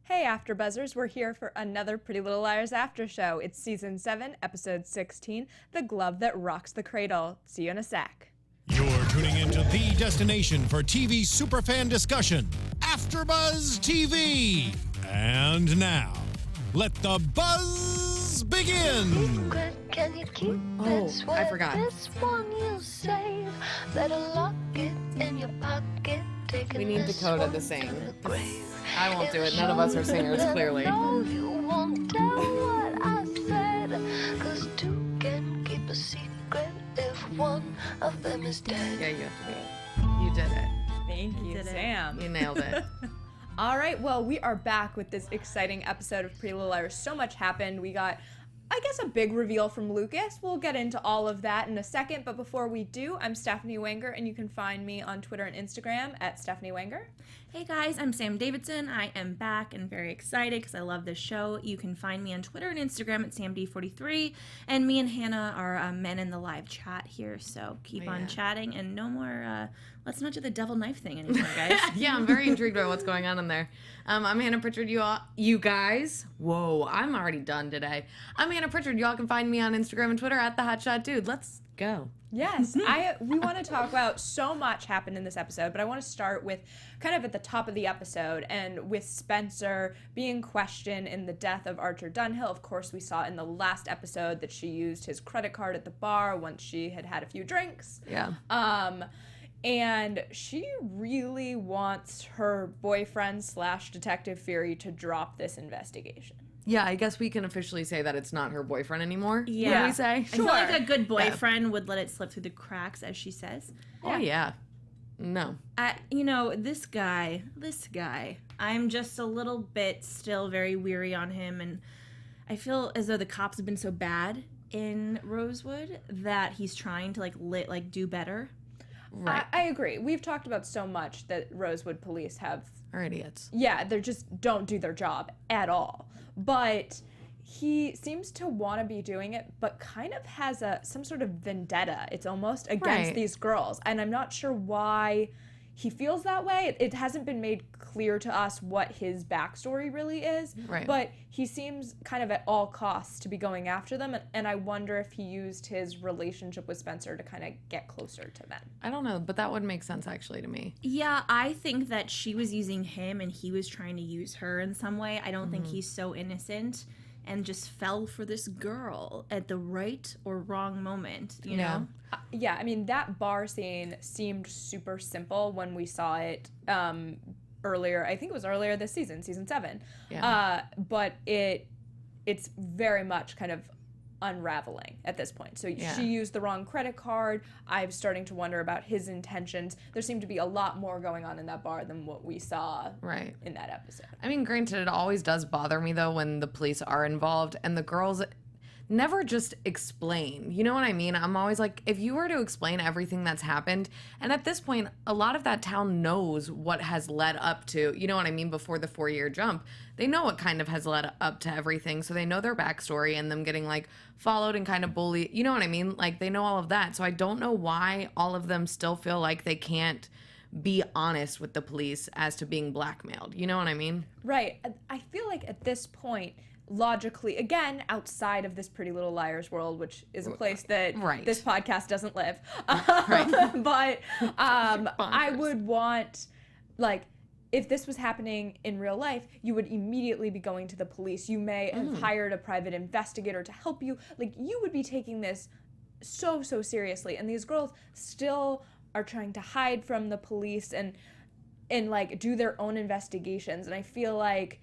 Hey AfterBuzzers, we're here for another Pretty Little Liars after show. It's season 7, episode 16, The Glove That Rocks the Cradle. See you in a sec. You're tuning into the destination for TV superfan discussion, AfterBuzz TV. And now, let the buzz begin. Can you keep it? I forgot. This one you save. Better lock it in your pocket. We need Dakota to sing. I won't do it. None of us are singers, clearly. No, you won't tell what I said. 'Cause two can keep a secret if one of them is dead. Yeah, you have to do it. You did it. Thank you, Sam. You nailed it. All right, well, we are back with this exciting episode of Pretty Little Liars. So much happened. We got, I guess, a big reveal from Lucas. We'll get into all of that in a second, but before we do, I'm Stephanie Wenger, and you can find me on Twitter and Instagram at Stephanie Wenger. Hey guys, I'm Sam Davidson. I am back and very excited because I love this show. You can find me on Twitter and Instagram at SamD43, and me and Hannah are men in the live chat here, so keep on chatting, and no more, let's not do the devil knife thing anymore, guys. Yeah, I'm very intrigued by what's going on in there. I'm Hannah Prichard. You guys, whoa, I'm already done today. I'm Hannah Prichard. Y'all can find me on Instagram and Twitter at the Hotshot Dude. Let's go. Yes, we want to talk about so much happened in this episode, but I want to start with kind of at the top of the episode and with Spencer being questioned in the death of Archer Dunhill. Of course, we saw in the last episode that she used his credit card at the bar once she had had a few drinks. Yeah. And she really wants her boyfriend / Detective Fury to drop this investigation. Yeah, I guess we can officially say that it's not her boyfriend anymore. Yeah. Would we say? I feel like a good boyfriend would let it slip through the cracks, as she says. Oh, yeah. No. This guy, I'm just a little bit still very weary on him, and I feel as though the cops have been so bad in Rosewood that he's trying to do better. Right. I agree. We've talked about so much that Rosewood police Are idiots. Yeah, they just don't do their job at all. But he seems to want to be doing it, but kind of has some sort of vendetta. It's almost against these girls. And I'm not sure why he feels that way. It hasn't been made clear to us what his backstory really is. Right. But he seems kind of at all costs to be going after them. And I wonder if he used his relationship with Spencer to kind of get closer to them. I don't know, but that would make sense actually to me. Yeah, I think that she was using him and he was trying to use her in some way. I don't think he's so innocent and just fell for this girl at the right or wrong moment, you know? Yeah, I mean, that bar scene seemed super simple when we saw it earlier. I think it was earlier this season, season 7. Yeah. But it's very much kind of unraveling at this point. So she used the wrong credit card. I'm starting to wonder about his intentions. There seemed to be a lot more going on in that bar than what we saw in that episode. I mean, granted, it always does bother me, though, when the police are involved and the girls never just explain. You know what I mean? I'm always like, if you were to explain everything that's happened, and at this point, a lot of that town knows what has led up to, you know what I mean, before the 4-year jump. They know what kind of has led up to everything, so they know their backstory and them getting, followed and kind of bullied. You know what I mean? They know all of that. So I don't know why all of them still feel like they can't be honest with the police as to being blackmailed. You know what I mean? Right. I feel like at this point, logically, again, outside of this Pretty Little Liars world, which is a place that this podcast doesn't live. But I would want, if this was happening in real life, you would immediately be going to the police. You may have hired a private investigator to help you. You would be taking this so seriously. And these girls still are trying to hide from the police and do their own investigations. And I feel like,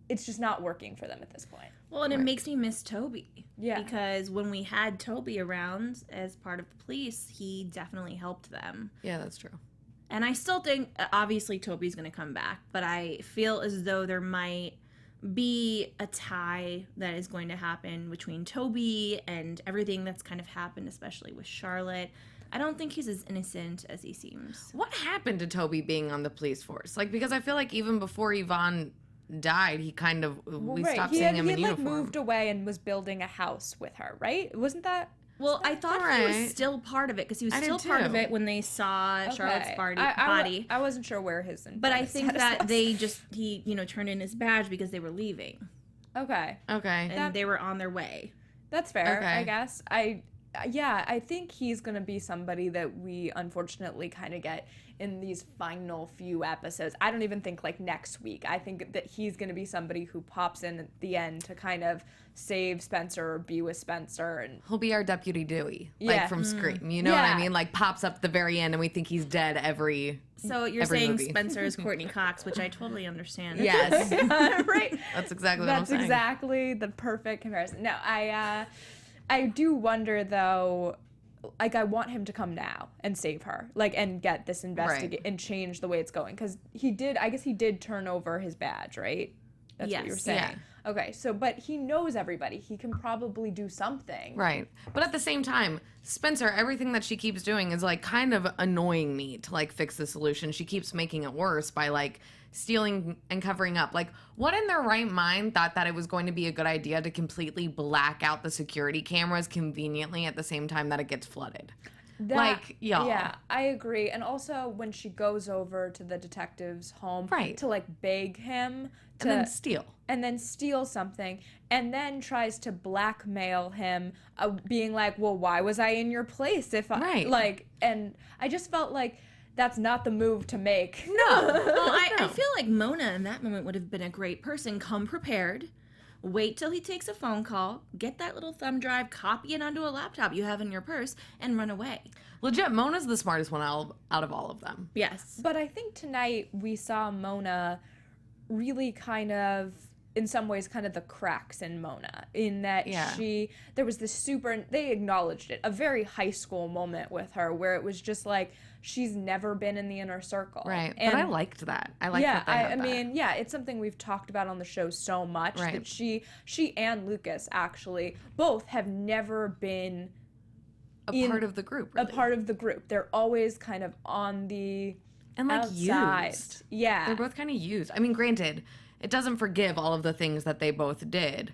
it's just not working for them at this point. Well, and it makes me miss Toby. Yeah. Because when we had Toby around as part of the police, he definitely helped them. Yeah, that's true. And I still think, obviously, Toby's going to come back, but I feel as though there might be a tie that is going to happen between Toby and everything that's kind of happened, especially with Charlotte. I don't think he's as innocent as he seems. What happened to Toby being on the police force? Because I feel like even before Yvonne died, he kind of, we stopped seeing him in uniform. He moved away and was building a house with her, right? Wasn't that? Well, I thought he was still part of it because he was still part of it when they saw Charlotte's body. I wasn't sure where his. But I think that he turned in his badge because they were leaving. Okay. And they were on their way. That's fair, I guess. I think he's going to be somebody that we unfortunately kind of get in these final few episodes. I don't even think like next week. I think that he's going to be somebody who pops in at the end to kind of save Spencer or be with Spencer. And he'll be our Deputy Dewey, like from Scream. You know what I mean? Like pops up at the very end and we think he's dead every So you're saying movie. Spencer is Courtney Cox, which I totally understand. Yes. Right. That's exactly what I'm saying. That's exactly the perfect comparison. No, I do wonder, though, like, I want him to come now and save her, like, and get this and change the way it's going. Because he did turn over his badge, right? That's what you were saying. Yeah. Okay, but he knows everybody. He can probably do something. Right. But at the same time, Spencer, everything that she keeps doing is, like, kind of annoying me to, like, fix the solution. She keeps making it worse by, like, stealing and covering up. Like, what in their right mind thought that it was going to be a good idea to completely black out the security cameras conveniently at the same time that it gets flooded? Y'all. Yeah, I agree. And also when she goes over to the detective's home to like beg him to and then steal something, and then tries to blackmail him, being like, well, why was I in your place if I and I just felt like that's not the move to make. No. Well, I feel like Mona in that moment would have been a great person. Come prepared. Wait till he takes a phone call. Get that little thumb drive. Copy it onto a laptop you have in your purse and run away. Legit, Mona's the smartest one out of all of them. Yes. But I think tonight we saw Mona really kind of, in some ways, kind of the cracks in Mona, in that there was this they acknowledged it, a very high school moment with her where it was just like, she's never been in the inner circle. Right. And but I liked that. I liked that. I mean, it's something we've talked about on the show so much that she and Lucas actually both have never been a part of the group. Really. A part of the group. They're always kind of on the outside. Used. Yeah. They're both kind of used. I mean, granted, it doesn't forgive all of the things that they both did,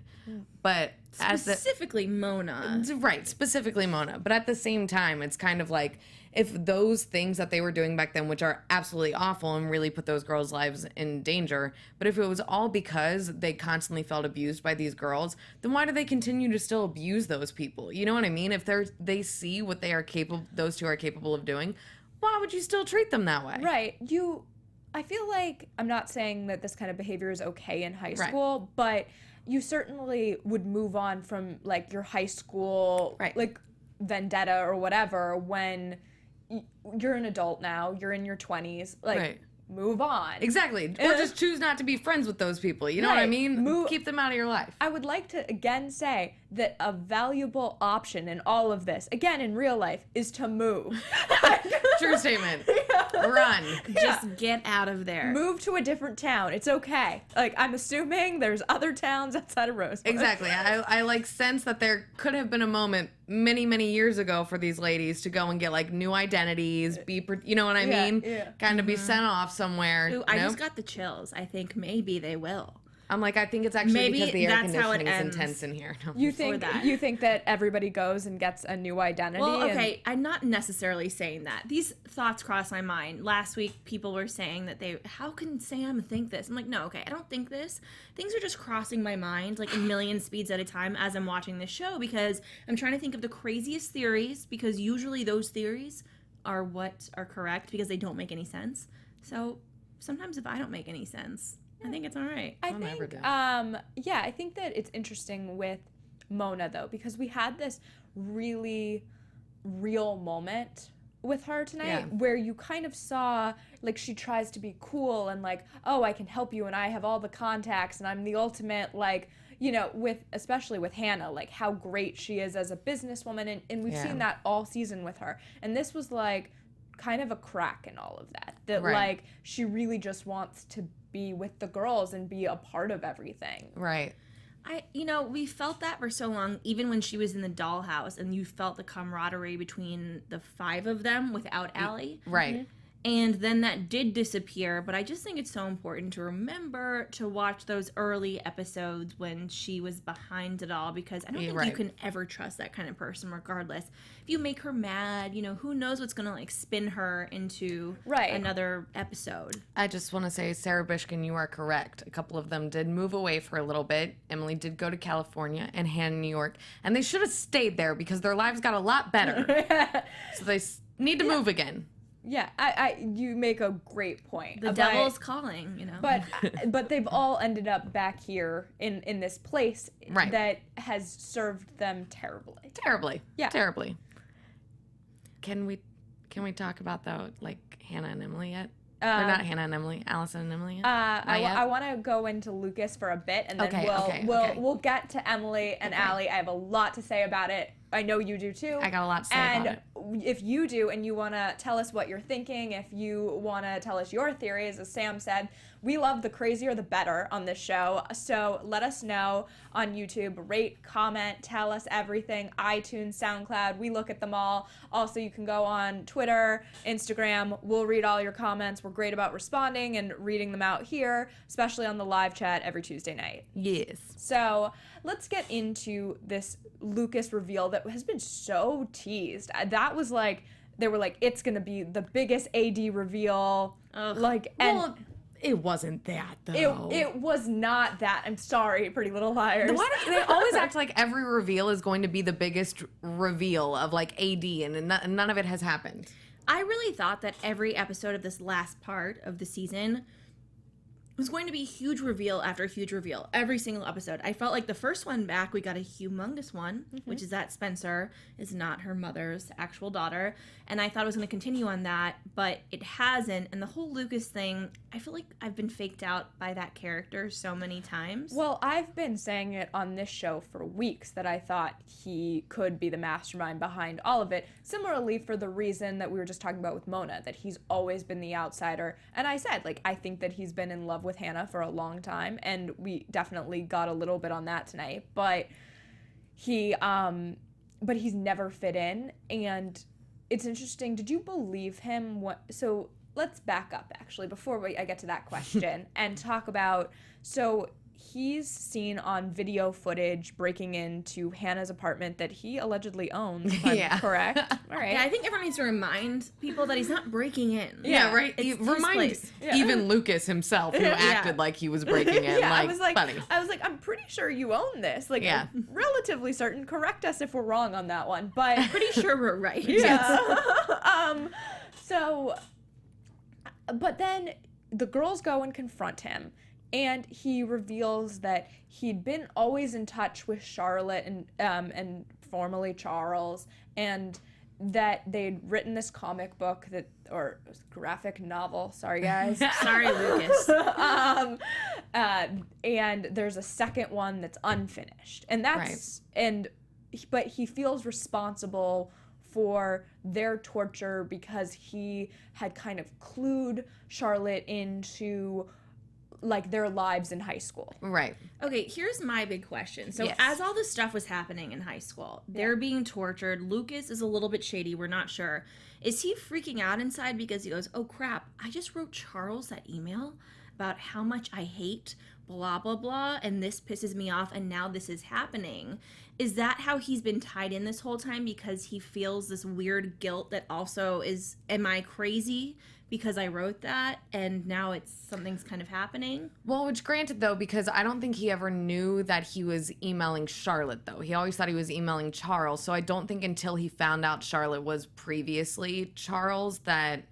but specifically Mona. Right, specifically Mona. But at the same time, it's kind of like, if those things that they were doing back then, which are absolutely awful and really put those girls' lives in danger, but if it was all because they constantly felt abused by these girls, then why do they continue to still abuse those people? You know what I mean? If they see what those two are capable of doing, why would you still treat them that way? Right. I feel like, I'm not saying that this kind of behavior is okay in high school, but you certainly would move on from, like, your high school, like, vendetta or whatever when you're an adult now, you're in your 20s, like, move on. Exactly. Or just choose not to be friends with those people. You know what I mean? Keep them out of your life. I would like to, again, say that a valuable option in all of this, again, in real life, is to move. True statement. Run. Just get out of there. Move to a different town. It's okay. Like, I'm assuming there's other towns outside of Rosewood. Exactly. I like sense that there could have been a moment many, many years ago for these ladies to go and get, like, new identities, you know what I mean? Yeah. Kind of be sent off somewhere. Ooh, I just got the chills. I think maybe they will. I'm like, I think it's actually because the air conditioning is intense in here. No, you think that everybody goes and gets a new identity? Well, okay, I'm not necessarily saying that. These thoughts cross my mind. Last week, people were saying that how can Sam think this? I'm like, no, okay, I don't think this. Things are just crossing my mind, like, a million speeds at a time as I'm watching this show, because I'm trying to think of the craziest theories, because usually those theories are what are correct, because they don't make any sense. So sometimes if I don't make any sense, I think it's all right. I think that it's interesting with Mona, though, because we had this really real moment with her tonight where you kind of saw, like, she tries to be cool and, like, oh, I can help you and I have all the contacts and I'm the ultimate, like, you know, especially with Hannah, like, how great she is as a businesswoman, and we've seen that all season with her. And this was, like, kind of a crack in all of that, like, she really just wants to be with the girls and be a part of everything. Right. We felt that for so long, even when she was in the dollhouse, and you felt the camaraderie between the five of them without Allie. Right. And then that did disappear, but I just think it's so important to remember to watch those early episodes when she was behind it all, because I don't think you can ever trust that kind of person regardless. If you make her mad, who knows what's going to like spin her into another episode. I just want to say, Sarah Bishkin, you are correct. A couple of them did move away for a little bit. Emily did go to California and Hannah, New York, and they should have stayed there because their lives got a lot better. So they need to move again. Yeah, you make a great point. The devil's calling, But they've all ended up back here in this place that has served them terribly. Terribly. Yeah. Terribly. Can we talk about though, like Hannah and Emily yet? Or not Hannah and Emily, Allison and Emily yet? I want to go into Lucas for a bit, and then we'll get to Emily and Allie. I have a lot to say about it. I know you do too. I got a lot to say about it. And if you do and you want to tell us what you're thinking, if you want to tell us your theories, as Sam said, we love the crazier the better on this show. So let us know on YouTube. Rate, comment, tell us everything. iTunes, SoundCloud, we look at them all. Also, you can go on Twitter, Instagram. We'll read all your comments. We're great about responding and reading them out here, especially on the live chat every Tuesday night. Yes. So let's get into this Lucas reveal that has been so teased. That was like, they were like, it's going to be the biggest AD reveal. Well, it wasn't that, though. It was not that. I'm sorry, Pretty Little Liars. They always act like every reveal is going to be the biggest reveal of, like, AD, and none of it has happened. I really thought that every episode of this last part of the season was going to be huge reveal after huge reveal. Every single episode. I felt like the first one back, we got a humongous one, which is that Spencer is not her mother's actual daughter. And I thought it was going to continue on that, but it hasn't. And the whole Lucas thing, I feel like I've been faked out by that character so many times. Well, I've been saying it on this show for weeks that I thought he could be the mastermind behind all of it. Similarly, for the reason that we were just talking about with Mona, that he's always been the outsider. And I said, like, I think that he's been in love with Hannah for a long time, and we definitely got a little bit on that tonight, but he's never fit in. And it's interesting, did you believe him? So let's back up actually before I get to that question and talk about, so he's seen on video footage breaking into Hannah's apartment that he allegedly owns, if I'm correct. All right. Yeah, I think everyone needs to remind people that he's not breaking in. Yeah, right. Remind even Lucas himself, who acted like he was breaking in. I was like, I'm pretty sure you own this. Like, relatively certain. Correct us if we're wrong on that one, but I'm pretty sure we're right. Yeah. But then the girls go and confront him. And he reveals that he'd been always in touch with Charlotte and formerly Charles, and that they'd written this comic book or graphic novel. Sorry, guys. Sorry, Lucas. And there's a second one that's unfinished, and but he feels responsible for their torture because he had kind of clued Charlotte into, like, their lives in high school. Right. Okay, here's my big question. So as all this stuff was happening in high school, they're being tortured. Lucas is a little bit shady. We're not sure. Is he freaking out inside because he goes, oh, crap, I just wrote Charles that email about how much I hate blah, blah, blah, and this pisses me off, and now this is happening. Is that how he's been tied in this whole time, because he feels this weird guilt that also is, am I crazy because I wrote that, and now something's kind of happening? Well, which granted, though, because I don't think he ever knew that he was emailing Charlotte, though. He always thought he was emailing Charles, so I don't think until he found out Charlotte was previously Charles that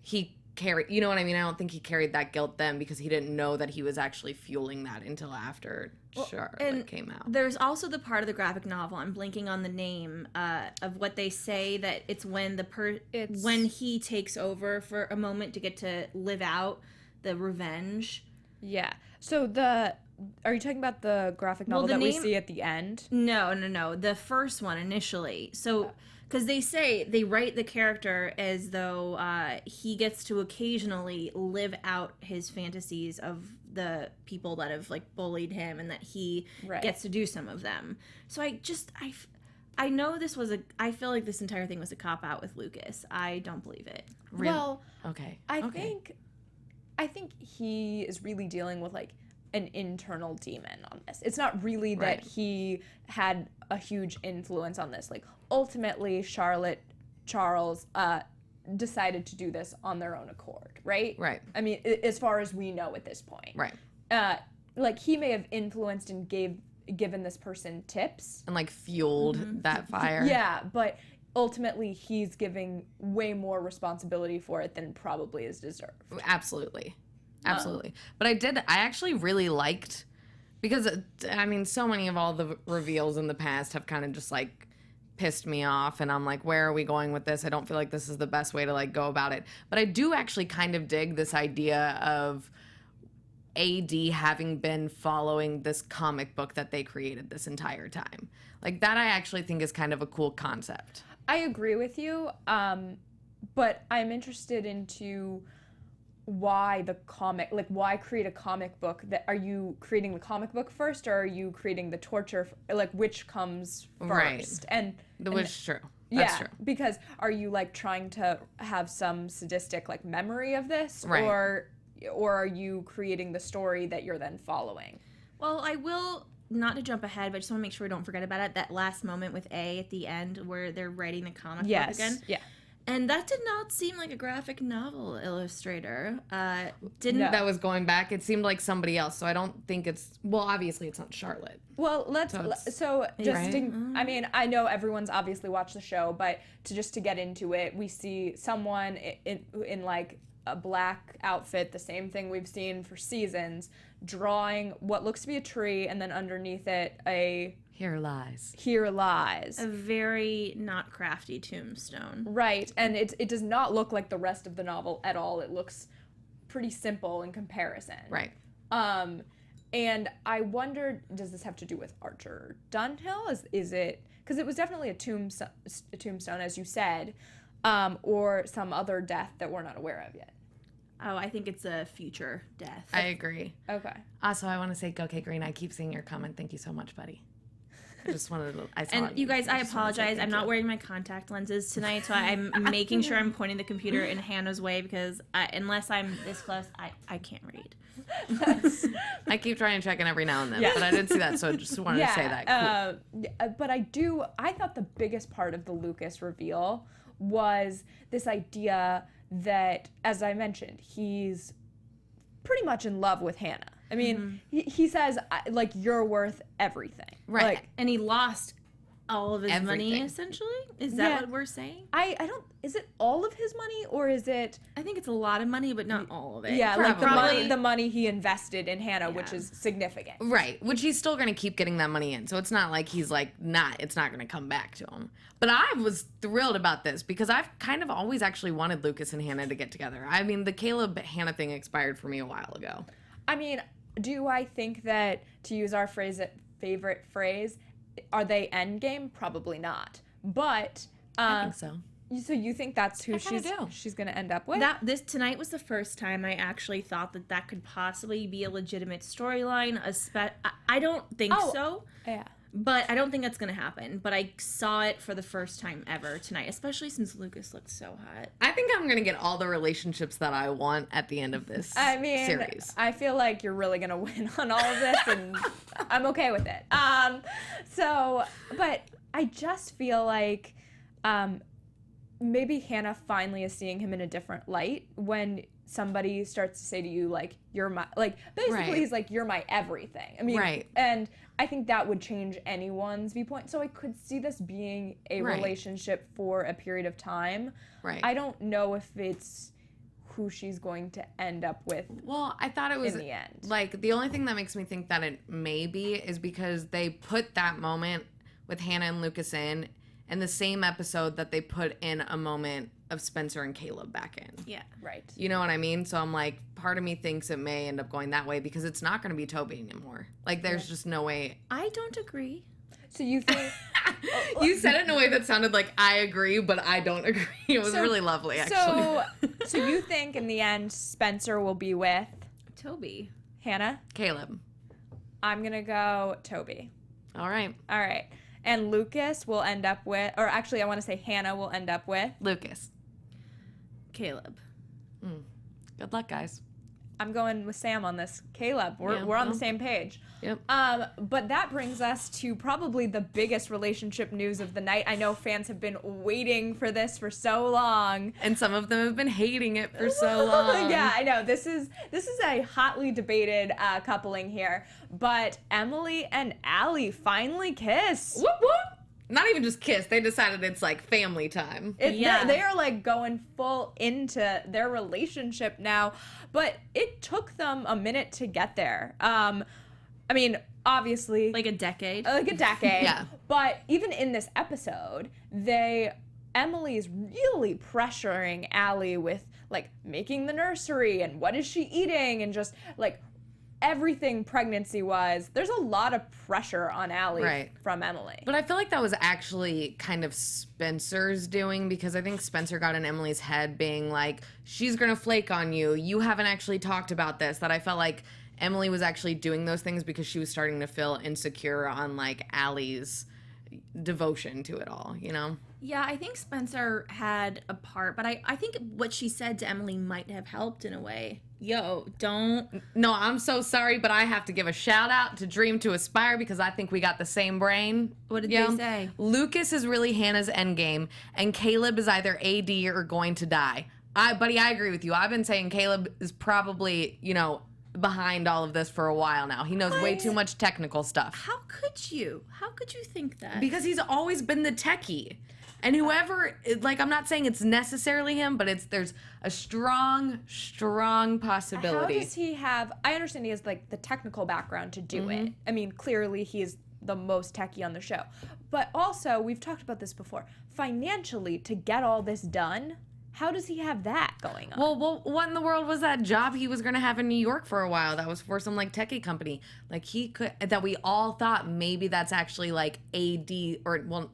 he carried, you know what I mean? I don't think he carried that guilt then, because he didn't know that he was actually fueling that until after Charlotte came out. There's also the part of the graphic novel, I'm blanking on the name, of what they say, that it's when when he takes over for a moment to get to live out the revenge. Yeah. So are you talking about the graphic novel we see at the end? No. The first one initially. So, because they write the character as though he gets to occasionally live out his fantasies of the people that have, like, bullied him, and that he gets to do some of them. So I know this was I feel like this entire thing was a cop-out with Lucas. I don't believe it. Really? Well, okay. I think he is really dealing with like an internal demon on this. It's not really that he had a huge influence on this. Like ultimately, Charles decided to do this on their own accord, right? Right. I mean, as far as we know at this point. Right. Like he may have influenced and given this person tips. And like fueled that fire. Yeah, but ultimately he's giving way more responsibility for it than probably is deserved. Absolutely. But I actually really liked, because I mean, so many of all the reveals in the past have kind of just like pissed me off, and I'm like, where are we going with this? I don't feel like this is the best way to like go about it. But I do actually kind of dig this idea of AD having been following this comic book that they created this entire time. Like that I actually think is kind of a cool concept. I agree with you, but I'm interested into why the comic, like why create a comic book? That are you creating the comic book first, or are you creating the torture? Like which comes first? Right. And which is true. That's true. Because are you like trying to have some sadistic like memory of this, right. or are you creating the story that you're then following? Well, I will, not to jump ahead, but I just want to make sure we don't forget about it, that last moment with A at the end where they're writing the comic book again. Yeah. And that did not seem like a graphic novel illustrator. Didn't no. That was going back. It seemed like somebody else. So I don't think it's, well, obviously it's not Charlotte. Well, I mean, I know everyone's obviously watched the show, but to get into it, we see someone in like a black outfit, the same thing we've seen for seasons, drawing what looks to be a tree, and then underneath it Here lies. A very not crafty tombstone. Right, and it does not look like the rest of the novel at all. It looks pretty simple in comparison. Right. And I wondered, does this have to do with Archer Dunhill? Is it, because it was definitely a tombstone, as you said, or some other death that we're not aware of yet? Oh, I think it's a future death. I agree. Okay. Also, I want to say, okay, Green, I keep seeing your comment. Thank you so much, buddy. I just wanted to. And you guys, I apologize. I'm not wearing my contact lenses tonight, so I'm making sure I'm pointing the computer in Hannah's way because unless I'm this close, I can't read. I keep trying to check in every now and then, but I didn't see that, so I just wanted to say that. Cool. But I thought the biggest part of the Lucas reveal was this idea that, as I mentioned, he's pretty much in love with Hannah. I mean, he says, like, you're worth everything. Right. Like, and he lost all of his money, essentially? Is that what we're saying? I don't, is it all of his money, or is it? I think it's a lot of money, but not all of it. Yeah, probably. Like the money he invested in Hannah, which is significant. Right, which he's still going to keep getting that money in. So it's not like he's like, it's not going to come back to him. But I was thrilled about this because I've kind of always actually wanted Lucas and Hannah to get together. I mean, the Caleb-Hannah thing expired for me a while ago. I mean, do I think that, to use our favorite phrase, are they endgame? Probably not. But I think so. So you think that's who she's going to end up with? Tonight was the first time I actually thought that could possibly be a legitimate storyline. I don't think so. Yeah. But I don't think that's going to happen. But I saw it for the first time ever tonight, especially since Lucas looked so hot. I think I'm going to get all the relationships that I want at the end of this series. I feel like you're really going to win on all of this, and I'm okay with it. But I just feel like maybe Hannah finally is seeing him in a different light when somebody starts to say to you, like, you're my, like, basically he's like, you're my everything. I mean, and I think that would change anyone's viewpoint. So I could see this being a relationship for a period of time. Right. I don't know if it's who she's going to end up with. Well, I thought it was, in the end, like, the only thing that makes me think that it may be is because they put that moment with Hannah and Lucas in the same episode that they put in a moment of Spencer and Caleb back in. Yeah. Right. You know what I mean? So I'm like, part of me thinks it may end up going that way because it's not going to be Toby anymore. Like, there's just no way. I don't agree. So you think... You said it in a way that sounded like I agree, but I don't agree. It was really lovely, actually. So you think in the end Spencer will be with... Toby. Hannah? Caleb. I'm going to go Toby. All right. And Lucas will end up with, or actually I want to say Hannah will end up with Lucas. Caleb. Good luck, guys. I'm going with Sam on this. Caleb, we're on the same page. Yep. But that brings us to probably the biggest relationship news of the night. I know fans have been waiting for this for so long. And some of them have been hating it for so long. Yeah, I know. This is a hotly debated coupling here. But Emily and Allie finally kiss. Whoop, whoop. Not even just kiss. They decided it's like family time. They are like going full into their relationship now, but it took them a minute to get there. I mean, obviously, Like a decade. Yeah. But even in this episode, Emily's really pressuring Allie with like making the nursery and what is she eating and just like everything pregnancy-wise. There's a lot of pressure on Allie from Emily. But I feel like that was actually kind of Spencer's doing, because I think Spencer got in Emily's head being like, she's going to flake on you. You haven't actually talked about this. That I felt like Emily was actually doing those things because she was starting to feel insecure on like Allie's devotion to it all, you know? Yeah, I think Spencer had a part, but I think what she said to Emily might have helped in a way. Yo, don't. No, I'm so sorry, but I have to give a shout out to Dream to Aspire because I think we got the same brain. What did they say? Lucas is really Hannah's endgame, and Caleb is either AD or going to die. Buddy, I agree with you. I've been saying Caleb is probably, behind all of this for a while now. He knows way too much technical stuff. How could you? How could you think that? Because he's always been the techie. And whoever, like, I'm not saying it's necessarily him, but there's a strong possibility. How does he have, I understand he has, like, the technical background to do it. I mean, clearly he's the most techie on the show. But also, we've talked about this before, financially, to get all this done, how does he have that going on? Well, what in the world was that job he was going to have in New York for a while that was for some, like, techie company? Like, he could, that we all thought maybe that's actually, like, AD, or, well,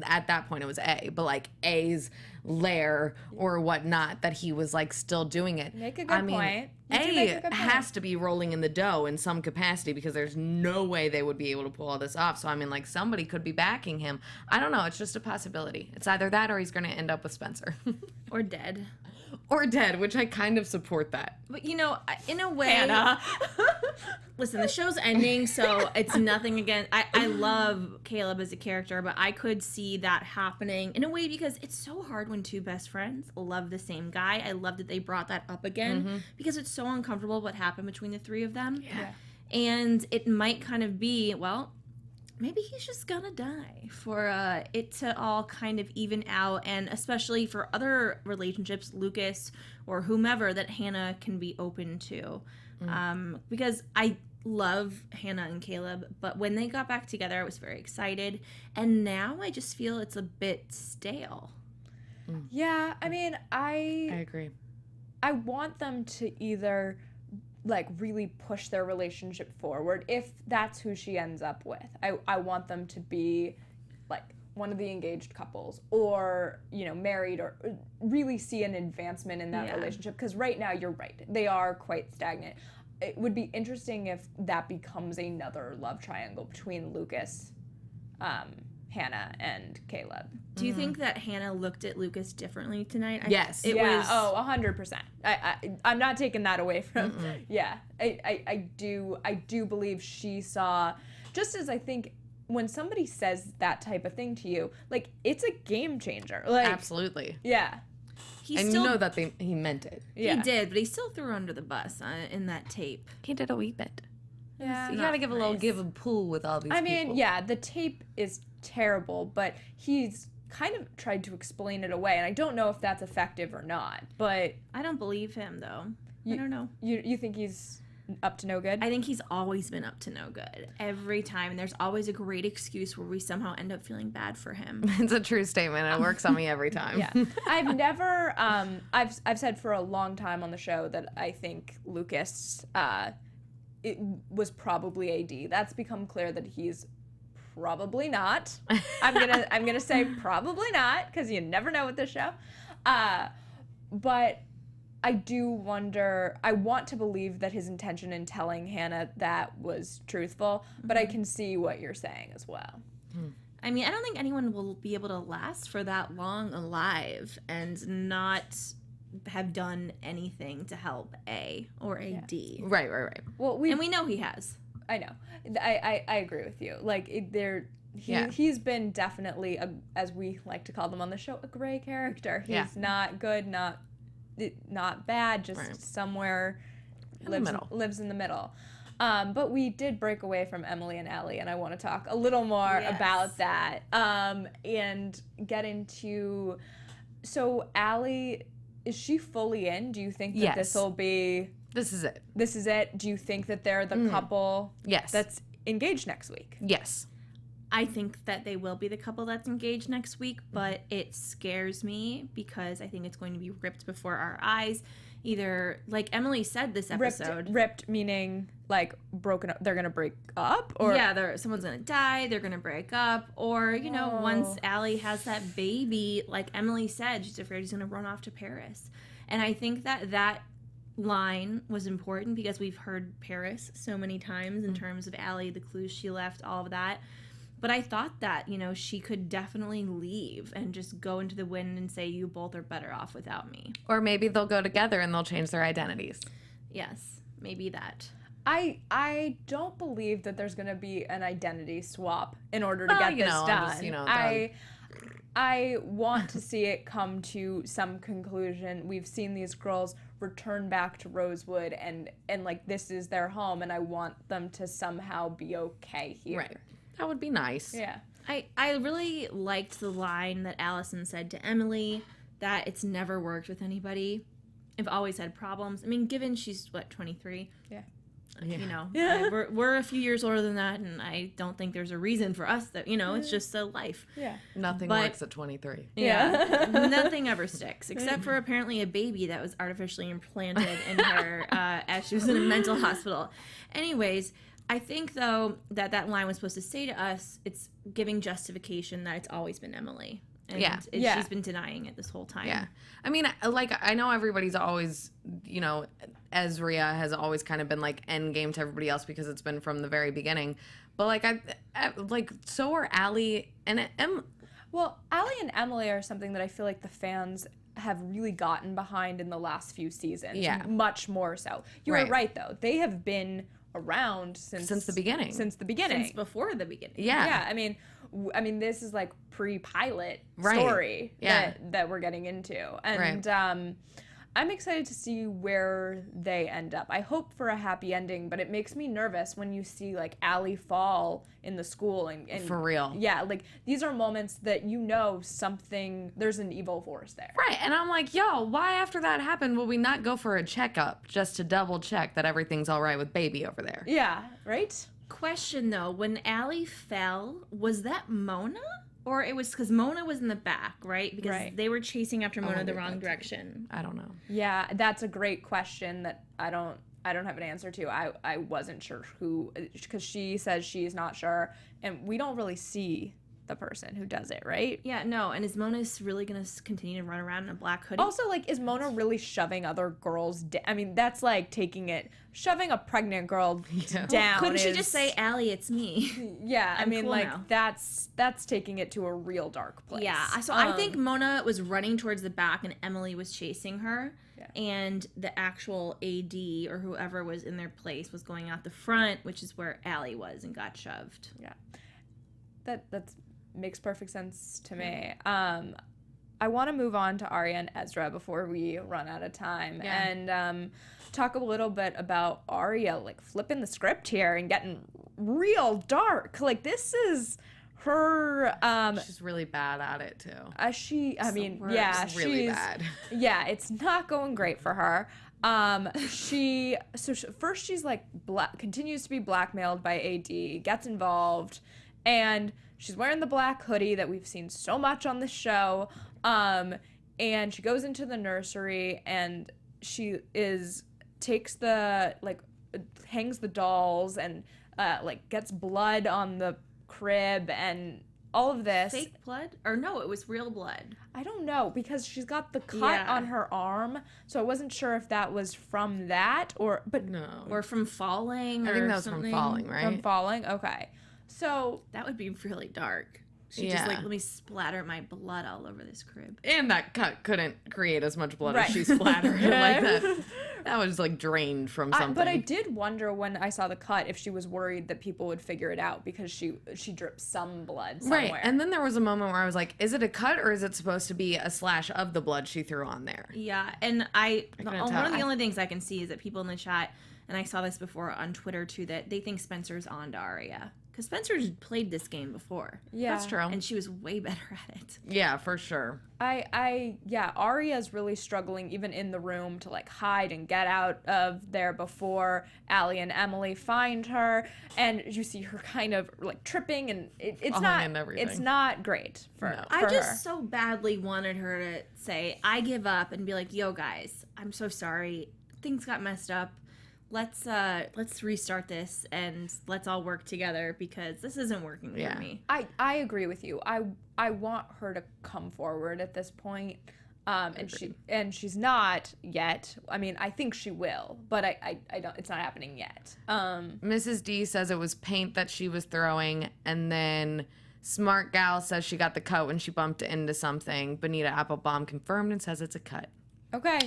at that point it was A, but like A's lair or whatnot that he was like still doing it. Make a good point. A has to be rolling in the dough in some capacity because there's no way they would be able to pull all this off. So I mean, like, somebody could be backing him. I don't know. It's just a possibility. It's either that or he's going to end up with Spencer. Or dead. Or dead, which I kind of support that. But in a way, Hannah. Listen, the show's ending, so it's nothing against. I love Caleb as a character, but I could see that happening in a way because it's so hard when two best friends love the same guy. I love that they brought that up again because it's so uncomfortable what happened between the three of them. Yeah. And it might kind of be, well, maybe he's just gonna die for it to all kind of even out, and especially for other relationships, Lucas or whomever, that Hannah can be open to. Because I love Hannah and Caleb, but when they got back together, I was very excited, and now I just feel it's a bit stale. Yeah, I mean, I agree. I want them to either like really push their relationship forward if that's who she ends up with. I want them to be like one of the engaged couples or, married, or really see an advancement in that relationship. Because right now, you're right, they are quite stagnant. It would be interesting if that becomes another love triangle between Lucas, Hannah, and Caleb. Do you think that Hannah looked at Lucas differently tonight? Yes. It was. Oh, 100%. I'm not taking that away from. Yeah, I do believe she saw, just as I think when somebody says that type of thing to you, like, it's a game changer. Like, absolutely. Yeah. And you know that he meant it. Yeah. He did, but he still threw her under the bus in that tape. He did a wee bit. Yeah. You gotta give a little give and pull with all these people. I mean, yeah, the tape is terrible, but he's kind of tried to explain it away, and I don't know if that's effective or not, but I don't believe him, though. I don't know. You think he's up to no good? I think he's always been up to no good. Every time, and there's always a great excuse where we somehow end up feeling bad for him. It's a true statement. It works on me every time. Yeah. I've never, I've said for a long time on the show that I think Lucas, it was probably AD. That's become clear that he's probably not. I'm gonna say probably not, because you never know with this show. But I do wonder, I want to believe that his intention in telling Hannah that was truthful, but I can see what you're saying as well. I mean, I don't think anyone will be able to last for that long alive and not have done anything to help A or AD. Right. Well, and we know he has. I know. I agree with you. Like, he's been definitely, as we like to call them on the show, a gray character. He's not good, not bad, just somewhere lives in the middle. But we did break away from Emily and Allie, and I want to talk a little more about that and get into... So, Allie... Is she fully in? Do you think that this will be... This is it. This is it? Do you think that they're the couple that's engaged next week? Yes. I think that they will be the couple that's engaged next week, but it scares me because I think it's going to be ripped before our eyes. Either, like Emily said this episode... Ripped meaning, like, broken up. They're going to break up? Or someone's going to die, they're going to break up, or, once Allie has that baby, like Emily said, she's afraid he's going to run off to Paris. And I think that line was important because we've heard Paris so many times in terms of Allie, the clues she left, all of that. But I thought that, she could definitely leave and just go into the wind and say, you both are better off without me. Or maybe they'll go together and they'll change their identities. Yes, maybe that. I don't believe that there's going to be an identity swap in order to get this done. I want to see it come to some conclusion. We've seen these girls return back to Rosewood and like, this is their home, and I want them to somehow be okay here. Right. That would be nice. Yeah. I really liked the line that Allison said to Emily, that it's never worked with anybody. I've always had problems. I mean, given she's, 23? Yeah. We're a few years older than that, and I don't think there's a reason for us that, it's just a life. Yeah. Nothing works at 23. Yeah. Nothing ever sticks, except for apparently a baby that was artificially implanted in her as she was in a mental hospital. Anyways... I think, though, that line was supposed to say to us, it's giving justification that it's always been Emily. And she's been denying it this whole time. Yeah. I mean, like, I know everybody's always, Ezria has always kind of been, like, endgame to everybody else because it's been from the very beginning. But, like, so are Allie and Well, Allie and Emily are something that I feel like the fans have really gotten behind in the last few seasons. Yeah. Much more so. You were right, though. They have been... around since the beginning. Since before the beginning. Yeah. I mean, this is like pre-pilot story that we're getting into, and I'm excited to see where they end up. I hope for a happy ending, but it makes me nervous when you see like Allie fall in the school and for real. Yeah, like these are moments that there's an evil force there. Right, and I'm like, why after that happened will we not go for a checkup just to double check that everything's all right with baby over there? Yeah, right? Question though, when Allie fell, was that Mona? Or it was because Mona was in the back, right? Because they were chasing after Mona the wrong direction. I don't know. Yeah, that's a great question that I don't have an answer to. I wasn't sure who, because she says she's not sure, and we don't really see the person who does it, right? Yeah, no. And is Mona really going to continue to run around in a black hoodie? Also, like, is Mona really shoving other girls I mean, that's like shoving a pregnant girl down. Couldn't she just say, Allie, it's me? Yeah, I mean, cool like, now. That's taking it to a real dark place. Yeah, so I think Mona was running towards the back and Emily was chasing her. Yeah. And the actual AD or whoever was in their place was going out the front, which is where Allie was and got shoved. Yeah. That's makes perfect sense to me. I want to move on to Arya and Ezra before we run out of time and talk a little bit about Arya like flipping the script here and getting real dark. Like this is her she's really bad at it too. She's really bad. Yeah, it's not going great for her. First she's like continues to be blackmailed by AD, gets involved, and she's wearing the black hoodie that we've seen so much on the show. And she goes into the nursery and she hangs the dolls and gets blood on the crib and all of this. Fake blood? Or no, it was real blood. I don't know, because she's got the cut on her arm, so I wasn't sure if that was from that or from falling. I think that was from falling, right? From falling, okay. So that would be really dark. She just like, let me splatter my blood all over this crib. And that cut couldn't create as much blood as she splattered. Like that was like drained from something. But I did wonder when I saw the cut if she was worried that people would figure it out because she dripped some blood somewhere. Right. And then there was a moment where I was like, is it a cut or is it supposed to be a slash of the blood she threw on there? Yeah. And one of the only things I can see is that people in the chat, and I saw this before on Twitter too, that they think Spencer's on to Arya. Because Spencer's played this game before. Yeah. That's true. And she was way better at it. Yeah, for sure. Arya's really struggling even in the room to like hide and get out of there before Allie and Emily find her. And you see her kind of like tripping and it's not great for her. I just so badly wanted her to say, I give up, and be like, yo guys, I'm so sorry. Things got messed up. Let's restart this and let's all work together because this isn't working for me. I agree with you. I want her to come forward at this point. And she's not yet. I mean, I think she will, but I don't, it's not happening yet. Mrs. D says it was paint that she was throwing, and then Smart Gal says she got the cut when she bumped into something. Bonita Applebaum confirmed and says it's a cut. Okay.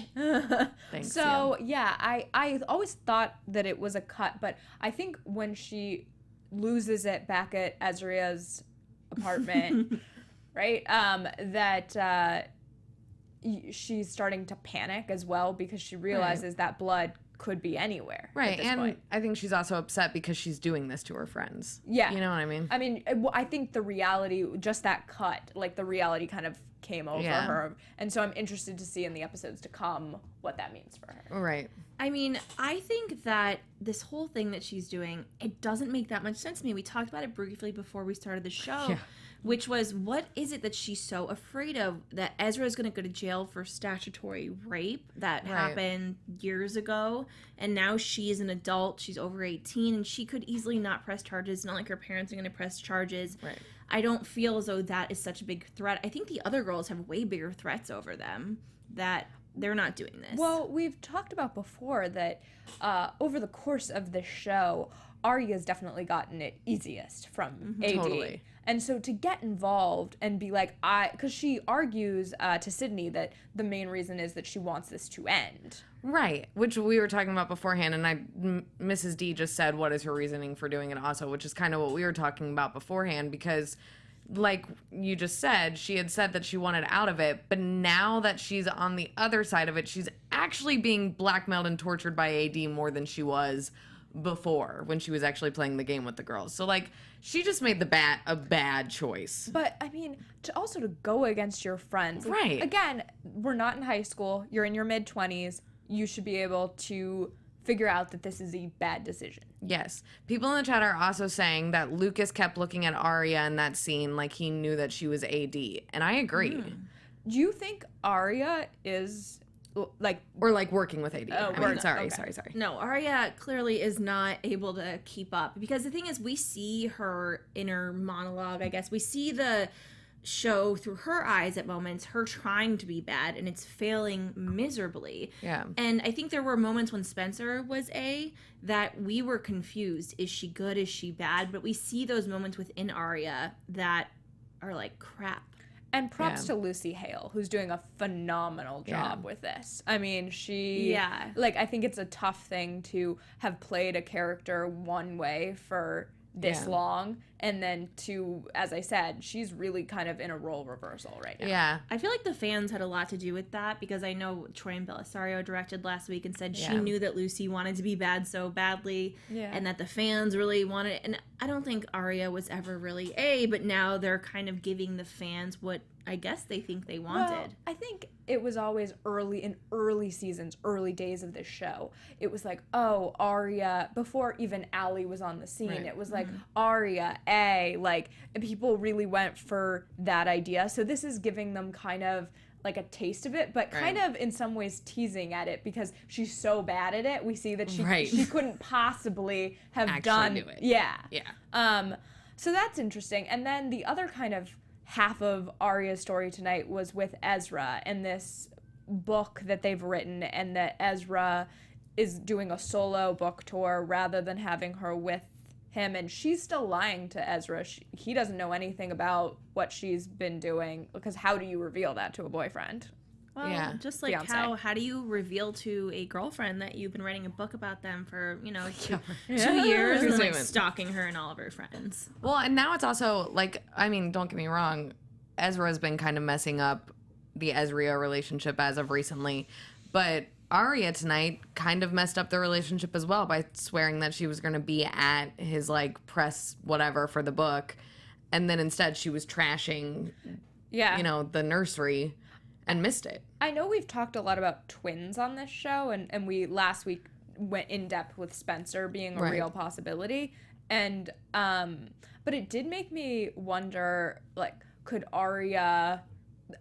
Thanks. So, I always thought that it was a cut, but I think when she loses it back at Ezra's apartment, right, that she's starting to panic as well because she realizes that blood could be anywhere. Right, and point. I think she's also upset because she's doing this to her friends. Yeah. You know what I mean? I mean, I think the reality, just that cut, like the reality kind of came over her. And so I'm interested to see in the episodes to come what that means for her. Right. I mean, I think that this whole thing that she's doing, it doesn't make that much sense to me. We talked about it briefly before we started the show, which was, what is it that she's so afraid of? That Ezra is going to go to jail for statutory rape that happened years ago, and now she is an adult, she's over 18, and she could easily not press charges. It's not like her parents are going to press charges. Right. I don't feel as though that is such a big threat. I think the other girls have way bigger threats over them that they're not doing this. Well, we've talked about before that over the course of the show, Arya's definitely gotten it easiest from AD. Totally. And so to get involved and be like, because she argues to Sydney that the main reason is that she wants this to end. Right, which we were talking about beforehand, and Mrs. D just said what is her reasoning for doing it also, which is kind of what we were talking about beforehand, because like you just said, she had said that she wanted out of it, but now that she's on the other side of it, she's actually being blackmailed and tortured by AD more than she was before when she was actually playing the game with the girls. So like she just made a bad choice. But I mean, to go against your friends, like, right? Again, we're not in high school. You're in your mid-20s. You should be able to figure out that this is a bad decision. Yes. People in the chat are also saying that Lucas kept looking at Arya in that scene like he knew that she was AD, and I agree. Do you think Arya is like, or like working with AD? Sorry. No, Arya clearly is not able to keep up, because the thing is, we see her inner monologue, I guess. We see the show through her eyes at moments, her trying to be bad, and it's failing miserably. Yeah. And I think there were moments when Spencer was that we were confused. Is she good? Is she bad? But we see those moments within Arya that are like, crap. And props to Lucy Hale, who's doing a phenomenal job with this. I mean, I think it's a tough thing to have played a character one way for this long, and then to, as I said, she's really kind of in a role reversal right now. Yeah. I feel like the fans had a lot to do with that, because I know Troy and Belisario directed last week and said she knew that Lucy wanted to be bad so badly, and that the fans really wanted it. And I don't think Arya was ever really but now they're kind of giving the fans what I guess they think they wanted. Well, I think it was always early seasons, early days of this show. It was like, oh, Arya, before even Allie was on the scene, it was like, Arya, like, people really went for that idea. So this is giving them kind of like a taste of it, but kind of in some ways teasing at it, because she's so bad at it. We see that she couldn't possibly have actually do it. Yeah. So that's interesting. And then the other kind of half of Arya's story tonight was with Ezra and this book that they've written, and that Ezra is doing a solo book tour rather than having her with him, and she's still lying to Ezra. He doesn't know anything about what she's been doing, because how do you reveal that to a boyfriend? Well, just like how do you reveal to a girlfriend that you've been writing a book about them for, 2 years and like stalking her and all of her friends? Well, and now it's also like, I mean, don't get me wrong, Ezra's been kind of messing up the Ezria relationship as of recently, but Arya tonight kind of messed up the relationship as well by swearing that she was going to be at his like press whatever for the book, and then instead she was trashing the nursery and missed it. I know we've talked a lot about twins on this show, and we last week went in depth with Spencer being a real possibility, and but it did make me wonder, like, could Arya,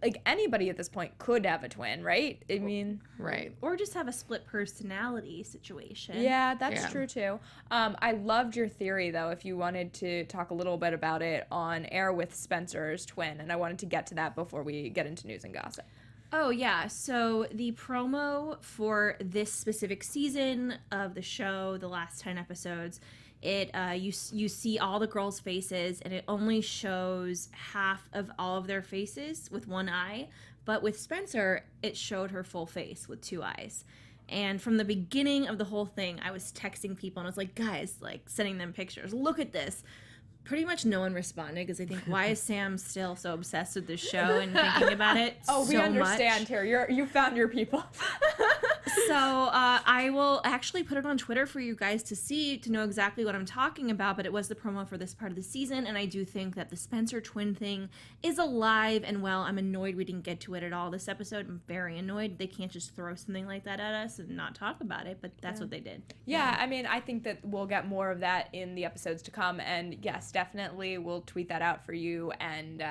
like, anybody at this point could have a twin, right? I mean, or just have a split personality situation. Yeah, that's true too. I loved your theory though, if you wanted to talk a little bit about it on air with Spencer's twin, and I wanted to get to that before we get into news and gossip. Oh, yeah. So the promo for this specific season of the show, the last 10 episodes, you see all the girls' faces, and it only shows half of all of their faces with one eye. But with Spencer, it showed her full face with 2 eyes. And from the beginning of the whole thing, I was texting people, and I was like, guys, like, sending them pictures. Look at this. Pretty much no one responded, because I think, why is Sam still so obsessed with this show and thinking about it so much? We understand here. You found your people. So I will actually put it on Twitter for you guys to see, to know exactly what I'm talking about, but it was the promo for this part of the season, and I do think that the Spencer twin thing is alive and well. I'm annoyed we didn't get to it at all this episode. I'm very annoyed. They can't just throw something like that at us and not talk about it, but that's what they did. Yeah, I mean, I think that we'll get more of that in the episodes to come, and yes, definitely we'll tweet that out for you, and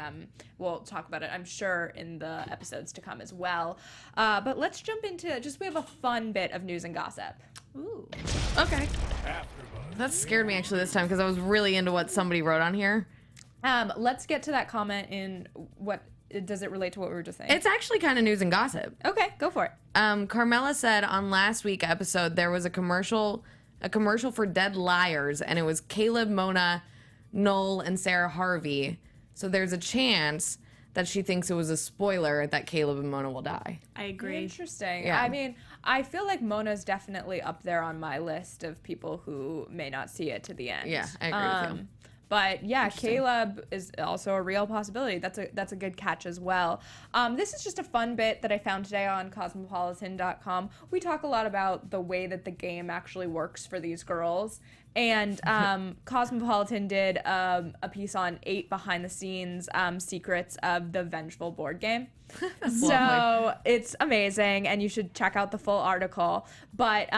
we'll talk about it, I'm sure, in the episodes to come as well. But let's jump into we have a fun bit of news and gossip. Ooh. Okay. That scared me actually this time, because I was really into what somebody wrote on here. Let's get to that comment in what does it relate to what we were just saying? It's actually kind of news and gossip. Okay, go for it. Carmela said on last week's episode there was a commercial for Dead Liars, and it was Caleb, Mona, Noel, and Sarah Harvey. So there's a chance that she thinks it was a spoiler that Caleb and Mona will die. I agree. Interesting. Yeah. I mean, I feel like Mona's definitely up there on my list of people who may not see it to the end. Yeah, I agree with you. But yeah, Caleb is also a real possibility. That's a good catch as well. This is just a fun bit that I found today on cosmopolitan.com. We talk a lot about the way that the game actually works for these girls. And Cosmopolitan did a piece on 8 behind-the-scenes secrets of the Vengeful board game. So it's amazing, and you should check out the full article. But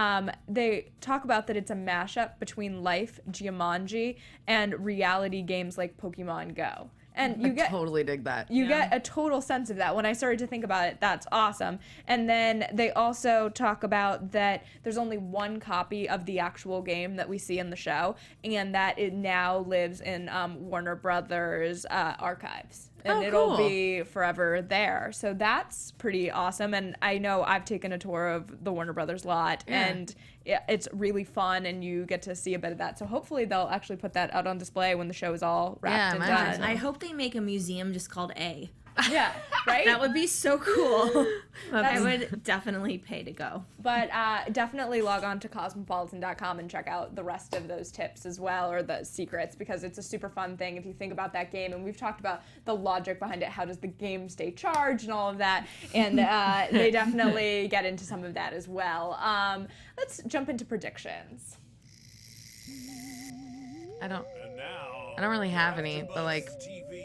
they talk about that it's a mashup between Life, Jumanji, and reality games like Pokemon Go. And you totally dig that. You get a total sense of that. When I started to think about it, that's awesome. And then they also talk about that there's only one copy of the actual game that we see in the show, and that it now lives in Warner Brothers archives. And it'll be forever there. So that's pretty awesome. And I know I've taken a tour of the Warner Brothers lot, and it's really fun, and you get to see a bit of that. So hopefully they'll actually put that out on display when the show is all wrapped and done. I hope they make a museum just called A. Yeah, right? That would be so cool. I would definitely pay to go. But definitely log on to cosmopolitan.com and check out the rest of those tips as well, or the secrets, because it's a super fun thing if you think about that game. And we've talked about the logic behind it. How does the game stay charged and all of that? And they definitely get into some of that as well. Let's jump into predictions. I don't really have any, but like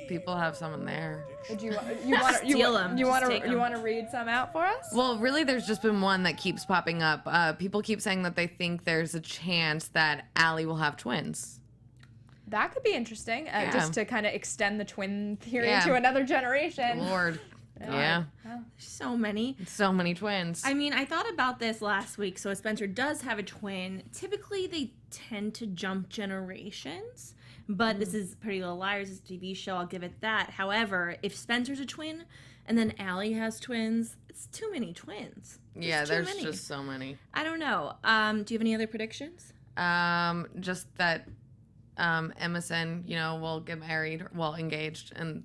people have some in there. Do you want to read some out for us? Well, really, there's just been one that keeps popping up. People keep saying that they think there's a chance that Allie will have twins. That could be interesting, just to kind of extend the twin theory to another generation. Lord. Yeah. So many twins. I mean, I thought about this last week. So if Spencer does have a twin, typically they tend to jump generations. But this is Pretty Little Liars, it's a TV show, I'll give it that. However, if Spencer's a twin and then Allie has twins, it's too many twins. There's just so many. I don't know. Do you have any other predictions? Just that Emerson, will get married, engaged, and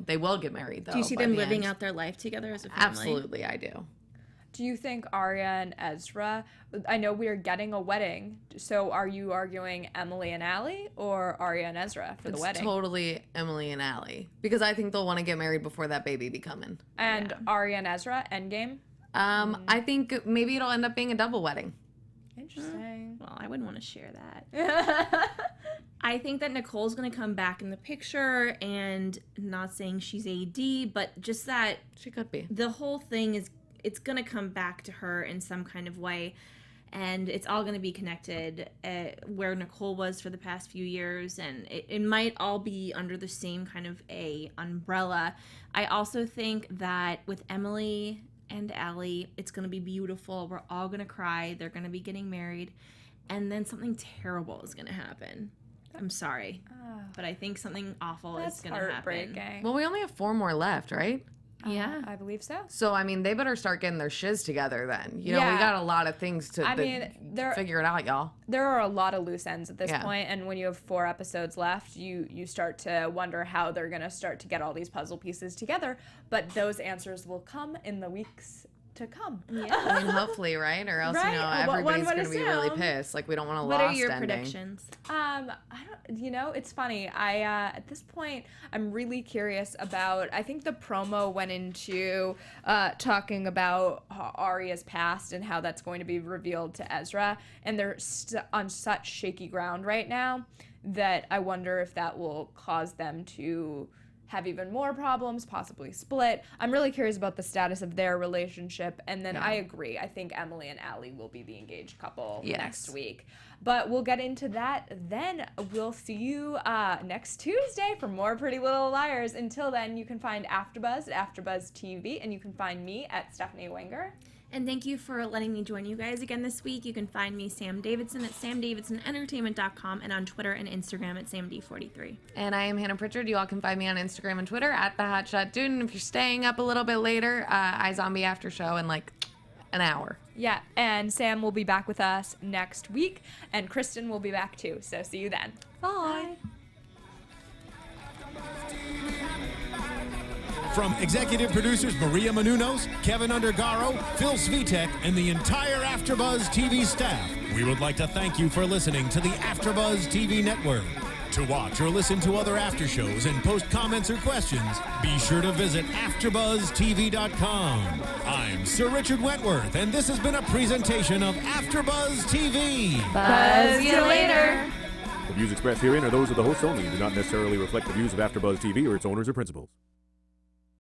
they will get married though. Do you see them living out their life together as a family? Absolutely, I do. Do you think Arya and Ezra, I know we are getting a wedding, so are you arguing Emily and Allie or Arya and Ezra for the wedding? Totally Emily and Allie, because I think they'll want to get married before that baby be coming. And Arya and Ezra, endgame? I think maybe it'll end up being a double wedding. Interesting. Well, I wouldn't want to share that. I think that Nicole's going to come back in the picture, and not saying she's AD, but just that she could be. The whole thing it's going to come back to her in some kind of way, and it's all going to be connected where Nicole was for the past few years, and it might all be under the same kind of a umbrella. I also think that with Emily and Allie, it's going to be beautiful. We're all going to cry. They're going to be getting married, and then something terrible is going to happen. I'm sorry, but I think something awful is going to happen. Well, we only have 4 more left, right? Yeah, I believe so. So, I mean, they better start getting their shiz together then. We got a lot of things to figure it out, y'all. There are a lot of loose ends at this point, and when you have 4 episodes left, you start to wonder how they're going to start to get all these puzzle pieces together, but those answers will come in the weeks to come. Yeah. I mean, hopefully, right? Or else, everybody's going to be really pissed. Like, we don't want a lost ending. What are your predictions? I don't, it's funny. At this point, I'm really curious about, I think the promo went into talking about Arya's past and how that's going to be revealed to Ezra, and they're on such shaky ground right now that I wonder if that will cause them to have even more problems, possibly split. I'm really curious about the status of their relationship, and then I agree. I think Emily and Allie will be the engaged couple next week. But we'll get into that then. We'll see you next Tuesday for more Pretty Little Liars. Until then, you can find AfterBuzz at AfterBuzz TV, and you can find me at Stephanie Wenger. And thank you for letting me join you guys again this week. You can find me, Sam Davidson, at samdavidsonentertainment.com, and on Twitter and Instagram at samd43. And I am Hannah Prichard. You all can find me on Instagram and Twitter at the Hotshot Dude. And if you're staying up a little bit later, iZombie After Show in like an hour. Yeah, and Sam will be back with us next week, and Kristen will be back too. So see you then. Bye. From executive producers Maria Menounos, Kevin Undergaro, Phil Svitek, and the entire AfterBuzz TV staff, we would like to thank you for listening to the AfterBuzz TV network. To watch or listen to other after shows and post comments or questions, be sure to visit AfterBuzzTV.com. I'm Sir Richard Wentworth, and this has been a presentation of AfterBuzz TV. Buzz you later. The views expressed herein are those of the hosts only and do not necessarily reflect the views of AfterBuzz TV or its owners or principals.